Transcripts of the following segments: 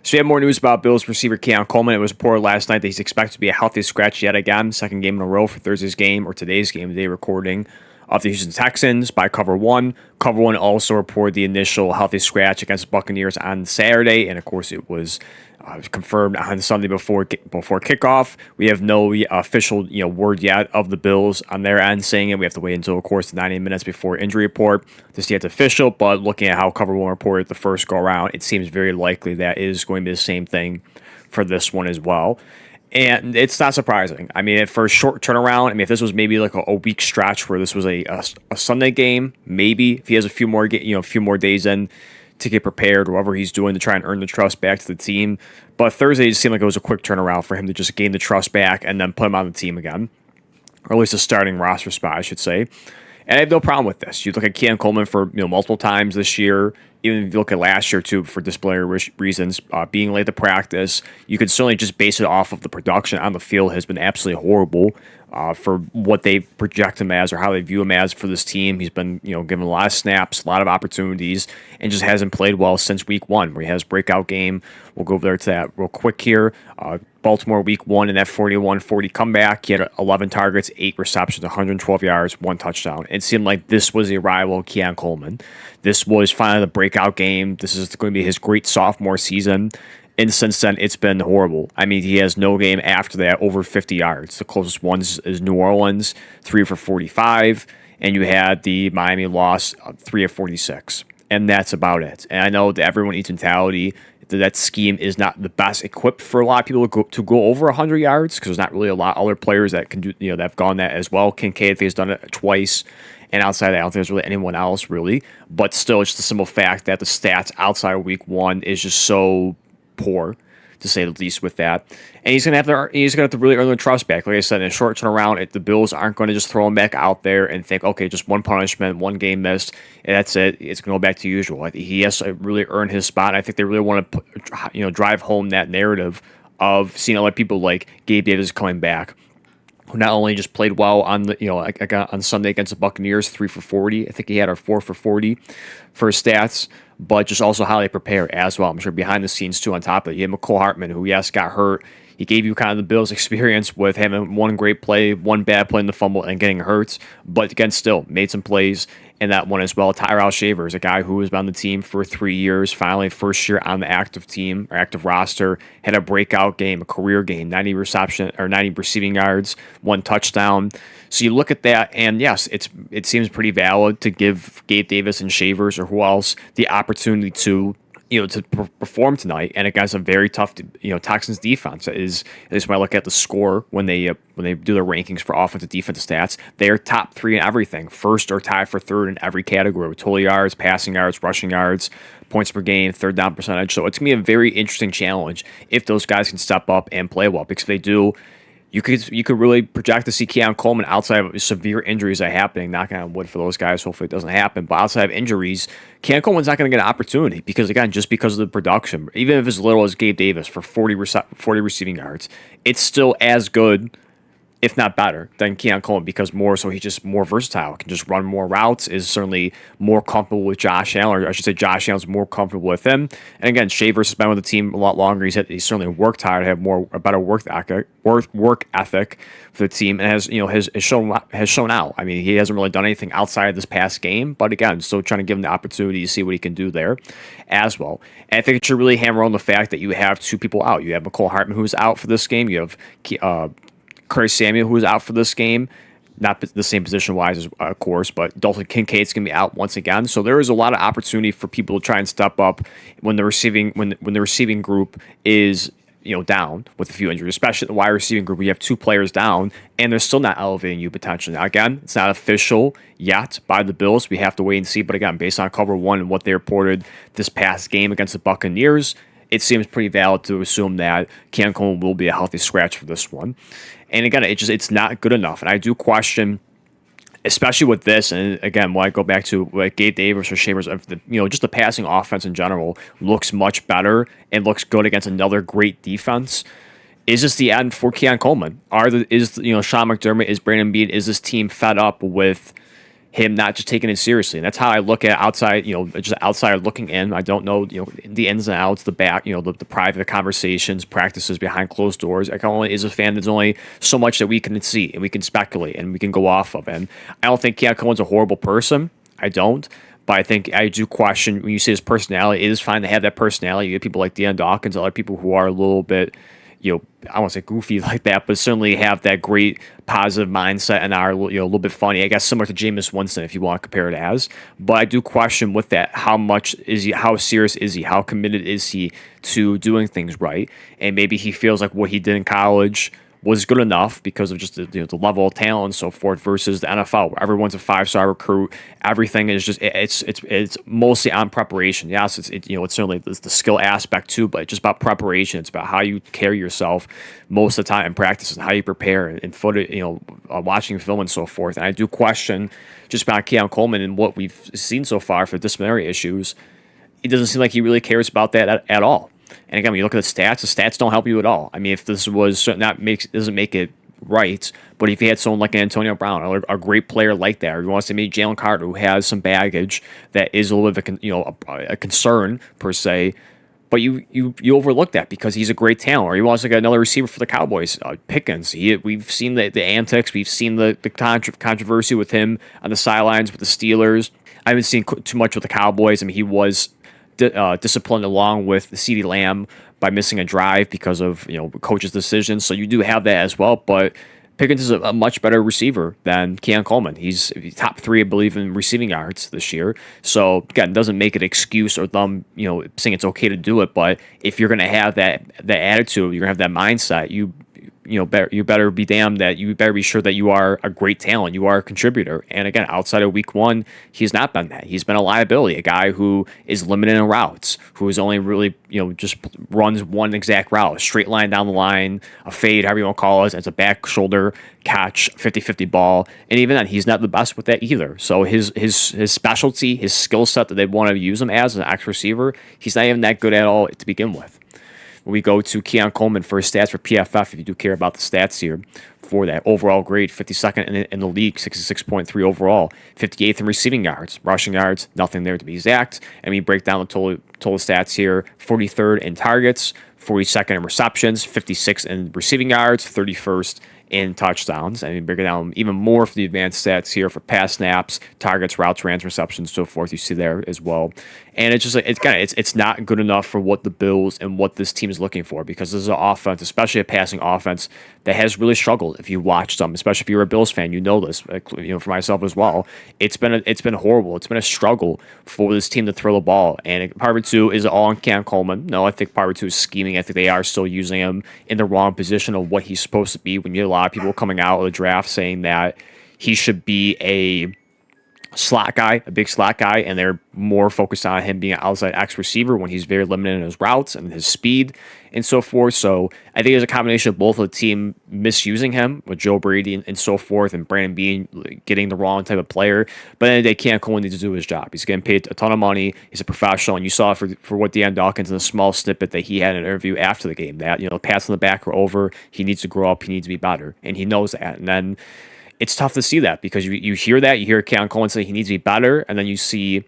So we have more news about Bills receiver Keon Coleman. It was reported last night that he's expected to be a healthy scratch yet again, second game in a row for Thursday's game, or today's game, today recording, of the Houston Texans by Cover 1. Cover 1 also reported the initial healthy scratch against the Buccaneers on Saturday, and of course it was confirmed on Sunday before kickoff. We have no official word yet of the Bills on their end saying it. We have to wait until, of course, 90 minutes before injury report to see it's official. But looking at how Cover 1 reported the first go around, it seems very likely that is going to be the same thing for this one as well. And it's not surprising. I mean, for a short turnaround, I mean, if this was maybe like a week stretch where this was a Sunday game, maybe if he has a few more days in to get prepared, whatever he's doing to try and earn the trust back to the team. But Thursday just seemed like it was a quick turnaround for him to just gain the trust back and then put him on the team again, or at least a starting roster spot, I should say. And I have no problem with this. You look at Keon Coleman for multiple times this year, even if you look at last year too, for disciplinary reasons, being late to practice. You can certainly just base it off of the production on the field has been absolutely horrible for what they project him as or how they view him as for this team. He's been given a lot of snaps, a lot of opportunities, and just hasn't played well since week one, where he has breakout game. We'll go over there to that real quick here. Baltimore week one in that 41-40 comeback. He had 11 targets, 8 receptions, 112 yards, 1 touchdown. It seemed like this was the arrival of Keon Coleman. This was finally the breakout game. This is going to be his great sophomore season. And since then, it's been horrible. I mean, he has no game after that over 50 yards. The closest one is New Orleans, 3 for 45. And you had the Miami loss, 3 of 46. And that's about it. And I know that everyone eats mentality. That scheme is not the best equipped for a lot of people to go over 100 yards because there's not really a lot of other players that can do that have gone that as well. Kincaid, I think, has done it twice, and outside of that, I don't think there's really anyone else really. But still, it's just the simple fact that the stats outside of week one is just so poor, to say the least, with that. And he's gonna have to really earn the trust back. Like I said, in a short turnaround, the Bills aren't going to just throw him back out there and think, okay, just one punishment, one game missed, and that's it. It's going to go back to usual. He has to really earn his spot. I think they really want to drive home that narrative of seeing other people like Gabe Davis coming back, who not only just played well on the on Sunday against the Buccaneers, 3 for 40. I think he had our 4 for 40 for his stats, but just also how they prepare as well. I'm sure behind the scenes too. On top of it, you had McCole Hartman, who got hurt. He gave you kind of the Bills experience with having one great play, one bad play in the fumble, and getting hurt. But again, still made some plays in that one as well. Tyrell Shaver is a guy who has been on the team for 3 years. Finally, first year on the active team or active roster, had a breakout game, a career game, 90 receiving yards, 1 touchdown. So you look at that, and yes, it seems pretty valid to give Gabe Davis and Shavers or who else the opportunity to perform tonight, and against a very tough Texans defense. Is at least when I look at the score when they do their rankings for offensive defensive stats, they're top 3 in everything, first or tied for third in every category with total yards, passing yards, rushing yards, points per game, third down percentage. So it's gonna be a very interesting challenge if those guys can step up and play well, because if they do, you could really project to see Keon Coleman outside of severe injuries that are happening. Knocking on wood for those guys. Hopefully it doesn't happen. But outside of injuries, Keon Coleman's not going to get an opportunity because, again, just because of the production, even if it's as little as Gabe Davis for 40 receiving yards, it's still as good, if not better, than Keon Coleman, because he's just more versatile, can just run more routes, is certainly more comfortable with Josh Allen, or I should say Josh Allen's more comfortable with him. And again, Shavers has been with the team a lot longer. He's certainly worked hard, have a better work ethic for the team, and has shown out. I mean, he hasn't really done anything outside of this past game, but again, still trying to give him the opportunity to see what he can do there as well. And I think it should really hammer on the fact that you have 2 people out. You have McCole Hartman, who's out for this game. You have Curtis Samuel, who is out for this game, not the same position-wise, of course, but Dalton Kincaid's going to be out once again. So there is a lot of opportunity for people to try and step up when the receiving group is down with a few injuries, especially the wide receiving group. We have 2 players down, and they're still not elevating you potentially. Now, again, it's not official yet by the Bills. We have to wait and see. But again, based on Cover 1 and what they reported this past game against the Buccaneers, it seems pretty valid to assume that Keon Coleman will be a healthy scratch for this one. And again, it's not good enough. And I do question, especially with this, and again, when I go back to like Gabe Davis or Shavers, just the passing offense in general looks much better and looks good against another great defense. Is this the end for Keon Coleman? Sean McDermott, is Brandon Beane, is this team fed up with him not just taking it seriously. And that's how I look at outside, just outside looking in. I don't know, the ins and outs, the back, the private conversations, practices behind closed doors. I can only, as a fan, there's only so much that we can see and we can speculate and we can go off of. And I don't think Keon Cohen's a horrible person. I don't. But I think I do question when you say his personality. It is fine to have that personality. You get people like Deion Dawkins, other people who are a little bit, I won't say goofy like that, but certainly have that great positive mindset and are a little bit funny. I guess similar to Jameis Winston, if you want to compare it as. But I do question with that, how much is he? How serious is he? How committed is he to doing things right? And maybe he feels like what he did in college was good enough because of just the level of talent and so forth versus the NFL, where everyone's a 5-star recruit. Everything is just it's mostly on preparation. Yes, it's certainly the skill aspect too, but it's just about preparation. It's about how you carry yourself most of the time in practice and how you prepare and footage, watching film and so forth. And I do question just about Keon Coleman and what we've seen so far for disciplinary issues. It doesn't seem like he really cares about that at all. And again, when you look at the stats don't help you at all. I mean, if this was doesn't make it right, but if you had someone like Antonio Brown or a great player like that, or you want to say maybe Jalen Carter, who has some baggage that is a little bit of a concern per se, but you overlook that because he's a great talent, or you want to get another receiver for the Cowboys, Pickens. We've seen the antics, we've seen the controversy with him on the sidelines with the Steelers. I haven't seen too much with the Cowboys. I mean, he was disciplined along with CeeDee Lamb by missing a drive because of coach's decisions. So you do have that as well. But Pickens is a much better receiver than Keon Coleman. He's top 3, I believe, in receiving yards this year. So again, it doesn't make it an excuse or them saying it's okay to do it. But if you're going to have that attitude, you're going to have that mindset. You better be damned that you better be sure that you are a great talent. You are a contributor. And again, outside of week 1, he's not been that. He's been a liability, a guy who is limited in routes, who is only really, just runs one exact route, a straight line down the line, a fade, however you want to call it. It's a back shoulder catch, 50-50 ball. And even then, he's not the best with that either. So his specialty, his skill set that they want to use him as an X receiver, he's not even that good at all to begin with. We go to Keon Coleman for his stats for PFF, if you do care about the stats here, for that overall grade, 52nd in the league, 66.3 overall, 58th in receiving yards, rushing yards, nothing there to be exact. And we break down the total stats here, 43rd in targets, 42nd in receptions, 56th in receiving yards, 31st in touchdowns. I mean, break it down even more for the advanced stats here for pass snaps, targets, routes, runs, receptions, so forth. You see there as well. And it's just like it's not good enough for what the Bills and what this team is looking for, because this is an offense, especially a passing offense, that has really struggled. If you watch them, especially if you're a Bills fan, you know this. For myself as well, it's been horrible. It's been a struggle for this team to throw the ball. And part of it too is all on Keon Coleman. No, I think part of it too is scheming. I think they are still using him in the wrong position of what he's supposed to be. When you have a lot of people coming out of the draft saying that he should be a slot guy, a big slot guy, and they're more focused on him being an outside X receiver when he's very limited in his routes and his speed and so forth. So I think there's a combination of both of the team misusing him with Joe Brady and so forth, and Brandon Beane getting the wrong type of player. But then they can't go in to do his job. He's getting paid a ton of money. He's a professional, and you saw for what Deion Dawkins in the small snippet that he had in an interview after the game, that pats on the back are over. He needs to grow up. He needs to be better, and he knows that. And then it's tough to see that, because you hear that, you hear Keon Coleman say he needs to be better, and then you see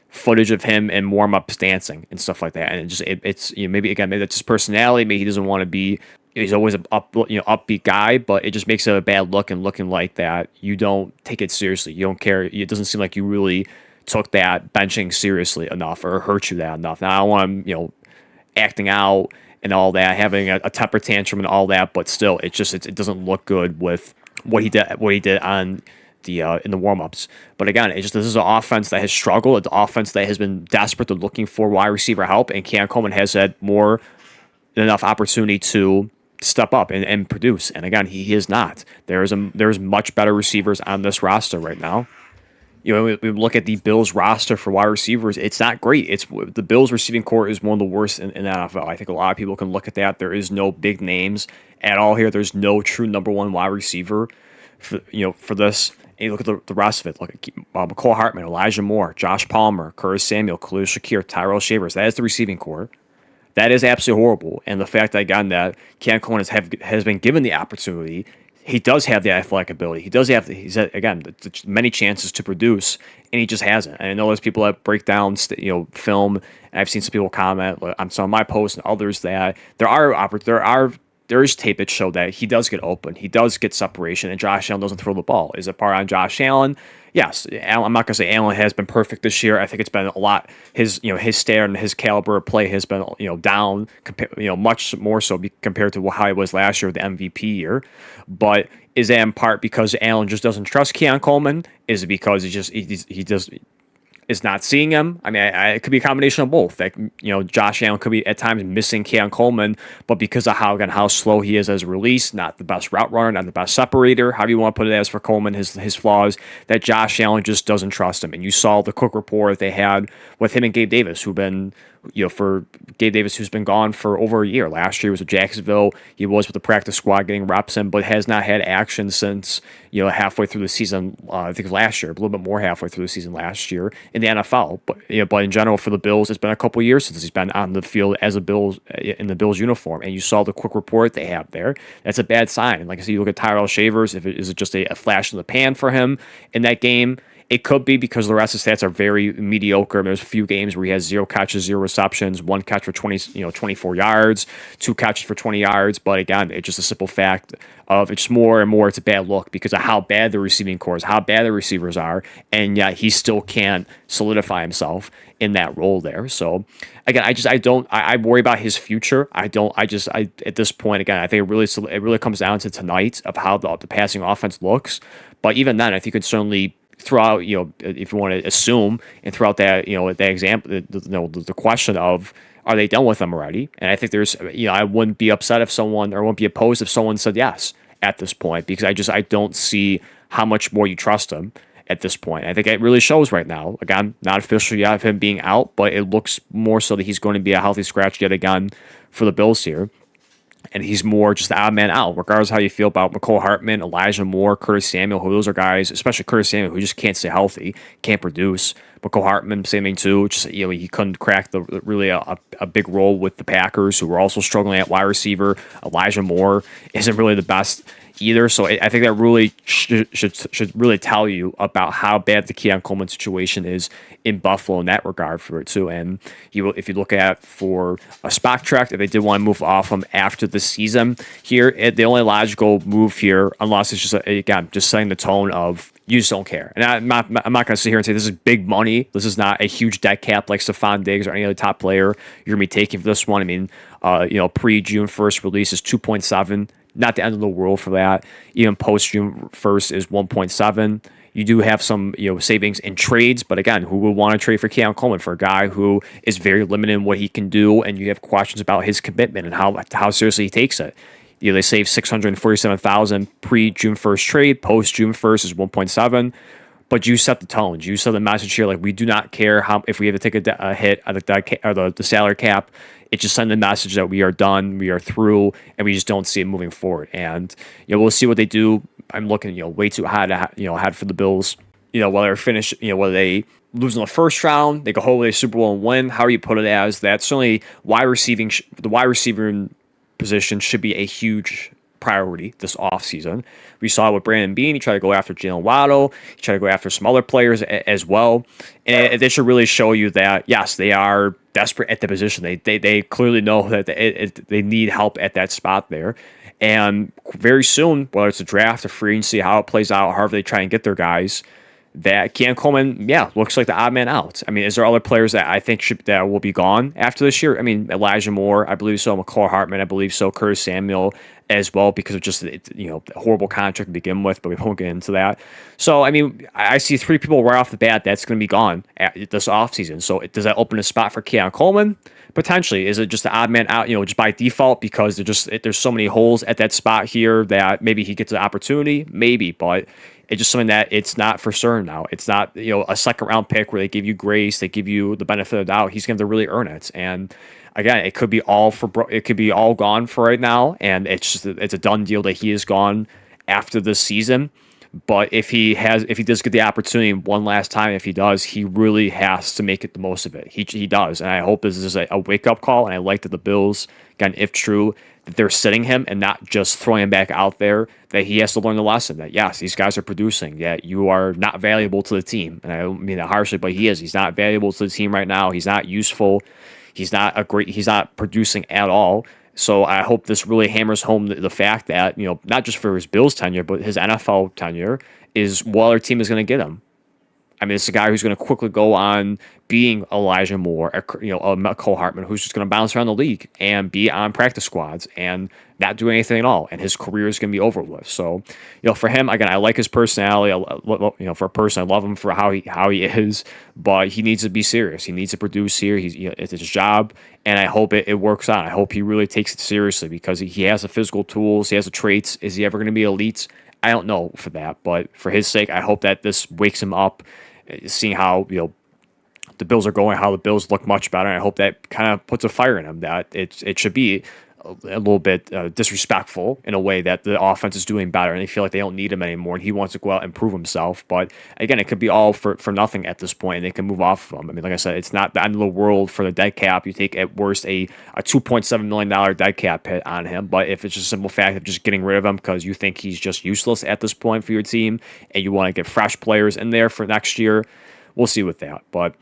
footage of him in warm-ups dancing and stuff like that, and it's maybe that's his personality. Maybe he doesn't want to be. He's always an upbeat guy, but it just makes it a bad look, and looking like that you don't take it seriously. You don't care. It doesn't seem like you really took that benching seriously enough, or hurt you that enough. Now I don't want him acting out and all that, having a temper tantrum and all that, but still, it doesn't look good with what he did on the in the warm-ups. But again, this is an offense that has struggled. It's an offense that has been desperate to looking for wide receiver help, and Keon Coleman has had more than enough opportunity to step up and produce. And again, he is not. There's much better receivers on this roster right now. We look at the Bills roster for wide receivers. It's not great. The Bills receiving core is one of the worst in the NFL. I think a lot of people can look at that. There is no big names at all here. There's no true number one wide receiver for this. And you look at the rest of it. Look at McCole Hartman, Elijah Moore, Josh Palmer, Curtis Samuel, Khalil Shakir, Tyrell Shavers. That is the receiving core. That is absolutely horrible. And the fact that, again, that Keon Coleman has been given the opportunity, he does have the athletic ability. He does have, again, many chances to produce, and he just hasn't. And I know there's people that break down, film. And I've seen some people comment on some of my posts and others that there is tape that showed that he does get open, he does get separation, and Josh Allen doesn't throw the ball. Is it part on Josh Allen? Yes, I'm not gonna say Allen has been perfect this year. I think it's been a lot. His standard and his caliber of play has been down, much more so compared to how he was last year, the MVP year. But is that in part because Allen just doesn't trust Keon Coleman? Is it because he just is not seeing him? I mean, it could be a combination of both. That Josh Allen could be at times missing Keon Coleman, but because of how slow he is as a release, not the best route runner, not the best separator, however you want to put it, as for Coleman, his flaws, that Josh Allen just doesn't trust him. And you saw the quick rapport they had with him and Gabe Davis, who's been gone for over a year. Last year he was with Jacksonville. He was with the practice squad getting reps in, but has not had action since halfway through the season. I think last year, a little bit more halfway through the season last year in the NFL. But in general for the Bills, it's been a couple years since he's been on the field as a Bills in the Bills uniform. And you saw the quick report they have there. That's a bad sign. And like I said, you look at Tyrell Shavers. Is it just a flash in the pan for him in that game? It could be because the rest of the stats are very mediocre. There's a few games where he has 0 catches, 0 receptions, 1 catch for 24 yards, 2 catches for 20 yards. But again, it's just a simple fact of it's more and more it's a bad look because of how bad the receiving corps is, how bad the receivers are, and yet he still can't solidify himself in that role there. So again, I worry about his future. At this point, again, I think it really comes down to tonight of how the passing offense looks. But even then, I think it's certainly throw out, if you want to assume and throw out that, that example, the question of, are they done with them already? And I think I wouldn't be upset if someone, or wouldn't be opposed if someone said yes at this point, because I don't see how much more you trust him at this point. I think it really shows right now. Again, not official yet of him being out, but it looks more so that he's going to be a healthy scratch yet again for the Bills here. And he's more just the odd man out, regardless of how you feel about McCole Hartman, Elijah Moore, Curtis Samuel, who those are guys, especially Curtis Samuel, who just can't stay healthy, can't produce. McCole Hartman, same thing too. Just he couldn't crack a big role with the Packers, who were also struggling at wide receiver. Elijah Moore isn't really the best either. So I think that really should really tell you about how bad the Keon Coleman situation is in Buffalo in that regard for it too. And if you look at for a spot track, if they did want to move off him after the season here, the only logical move here, unless it's just setting the tone of you just don't care. And I'm not going to sit here and say this is big money. This is not a huge debt cap like Stephon Diggs or any other top player you're going to be taking for this one. I mean, pre-June 1st release is 2.7. Not the end of the world for that. Even post-June 1st is 1.7. You do have some savings in trades, but again, who would want to trade for Keon Coleman, for a guy who is very limited in what he can do, and you have questions about his commitment and how seriously he takes it. They save $647,000 pre-June 1st trade, post-June 1st is 1.7. But you set the tones. You set the message here, like we do not care if we have to take a hit at the salary cap. It just sends the message that we are done, we are through, and we just don't see it moving forward. And we'll see what they do. I'm looking way too ahead for the Bills. Whether they lose in the first round, they go home with a Super Bowl and win. How do you put it as that? Certainly, the wide receiver position should be a huge priority this offseason. We saw it with Brandon Beane. He tried to go after Jalen Waddle. He tried to go after some other players as well. And they should really show you that, yes, they are desperate at the position. They clearly know that they need help at that spot there. And very soon, whether it's a draft or free agency, how it plays out, however they try and get their guys, that Keon Coleman, looks like the odd man out. I mean, is there other players that I think that will be gone after this year? I mean, Elijah Moore, I believe so. McCall Hartman, I believe so. Curtis Samuel as well, because of just a horrible contract to begin with, but we won't get into that. So, I mean, I see 3 people right off the bat that's going to be gone this offseason. So, does that open a spot for Keon Coleman? Potentially. Is it just the odd man out, just by default, because there's so many holes at that spot here that maybe he gets an opportunity? Maybe, but it's just something that it's not for certain now. It's not, a second round pick where they give you grace, they give you the benefit of the doubt. He's going to really earn it. And again, it could be all gone for right now, and it's a done deal that he is gone after this season. But if he does get the opportunity one last time, if he does, he really has to make it the most of it. He does, and I hope this is a wake up call. And I like that the Bills, again, if true, that they're sitting him and not just throwing him back out there. That he has to learn the lesson that yes, these guys are producing. Yet you are not valuable to the team, and I don't mean that harshly, but he is. He's not valuable to the team right now. He's not useful. He's not producing at all. So I hope this really hammers home the fact that, not just for his Bills tenure, but his NFL tenure is what other team is going to get him. I mean, it's a guy who's going to quickly go on being Elijah Moore, a Cole Hartman, who's just going to bounce around the league and be on practice squads and not do anything at all. And his career is going to be over with. So, for him, again, I like his personality. For a person, I love him for how he is, but he needs to be serious. He needs to produce here. It's his job, and I hope it works out. I hope he really takes it seriously because he has the physical tools. He has the traits. Is he ever going to be elite? I don't know for that, but for his sake, I hope that this wakes him up, seeing how the Bills are going, how the Bills look much better. And I hope that kind of puts a fire in him that it should be a little bit disrespectful in a way that the offense is doing better and they feel like they don't need him anymore and he wants to go out and prove himself. But again, it could be all for nothing at this point and they can move off of him. I mean, like I said, it's not the end of the world for the dead cap. You take at worst a $2.7 million dead cap hit on him. But if it's just a simple fact of just getting rid of him because you think he's just useless at this point for your team and you want to get fresh players in there for next year, we'll see with that. But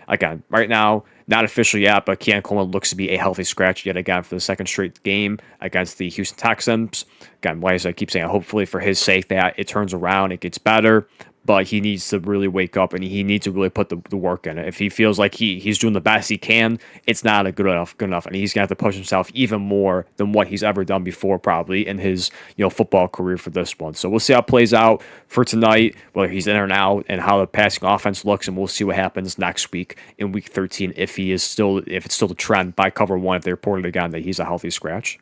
again, right now, not official yet, but Keon Coleman looks to be a healthy scratch yet again for the second straight game against the Houston Texans. Again, like I keep saying, hopefully for his sake that it turns around, it gets better, but he needs to really wake up and he needs to really put the work in it. If he feels like he's doing the best he can, it's not a good enough, and he's gonna have to push himself even more than what he's ever done before, probably in his football career for this one. So we'll see how it plays out for tonight, whether he's in or out, and how the passing offense looks, and we'll see what happens next week in Week 13 if it's still the trend by cover one if they reported again that he's a healthy scratch.